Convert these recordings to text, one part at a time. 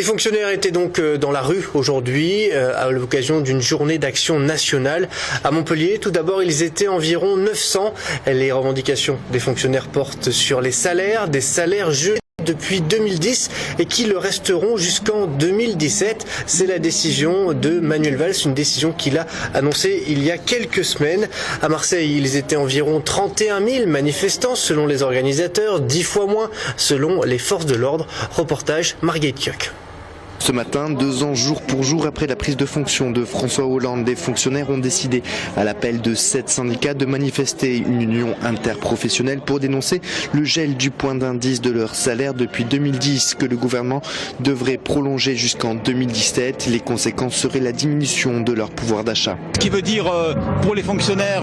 Les fonctionnaires étaient donc dans la rue aujourd'hui à l'occasion d'une journée d'action nationale à Montpellier. Tout d'abord, ils étaient environ 900. Les revendications des fonctionnaires portent sur les salaires, des salaires gelés depuis 2010 et qui le resteront jusqu'en 2017. C'est la décision de Manuel Valls, une décision qu'il a annoncée il y a quelques semaines. À Marseille, ils étaient environ 31 000 manifestants selon les organisateurs, 10 fois moins selon les forces de l'ordre. Reportage Marguerite Kioch. Ce matin, 2 ans jour pour jour après la prise de fonction de François Hollande, les fonctionnaires ont décidé, à l'appel de 7 syndicats, de manifester une union interprofessionnelle pour dénoncer le gel du point d'indice de leur salaire depuis 2010 que le gouvernement devrait prolonger jusqu'en 2017. Les conséquences seraient la diminution de leur pouvoir d'achat. Ce qui veut dire pour les fonctionnaires,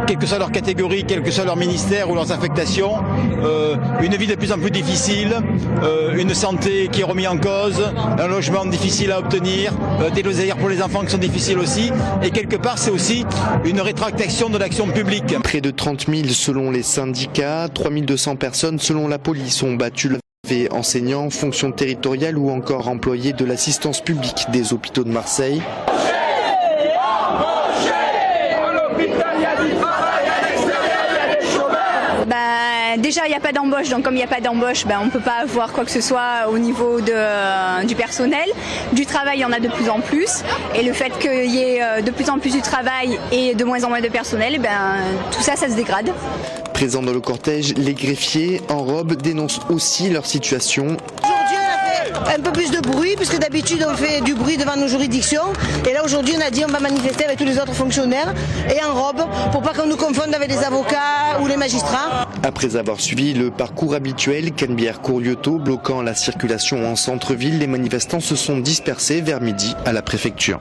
quelle que soit leur catégorie, quel que soit leur ministère ou leurs affectations, une vie de plus en plus difficile, une santé qui est remise en cause, un logement difficile à obtenir, des loisirs pour les enfants qui sont difficiles aussi, et quelque part c'est aussi une rétractation de l'action publique. Près de 30 000 selon les syndicats, 3 200 personnes selon la police ont battu enseignants, fonctions territoriales ou encore employés de l'assistance publique des hôpitaux de Marseille. Déjà, il n'y a pas d'embauche, donc comme il n'y a pas d'embauche, on ne peut pas avoir quoi que ce soit au niveau du personnel. Du travail, il y en a de plus en plus. Et le fait qu'il y ait de plus en plus du travail et de moins en moins de personnel, tout ça, ça se dégrade. Présents dans le cortège, les greffiers en robe dénoncent aussi leur situation. Un peu plus de bruit, puisque d'habitude on fait du bruit devant nos juridictions. Et là aujourd'hui on a dit on va manifester avec tous les autres fonctionnaires et en robe pour pas qu'on nous confonde avec les avocats ou les magistrats. Après avoir suivi le parcours habituel, Canebière-Courlioto bloquant la circulation en centre-ville, les manifestants se sont dispersés vers midi à la préfecture.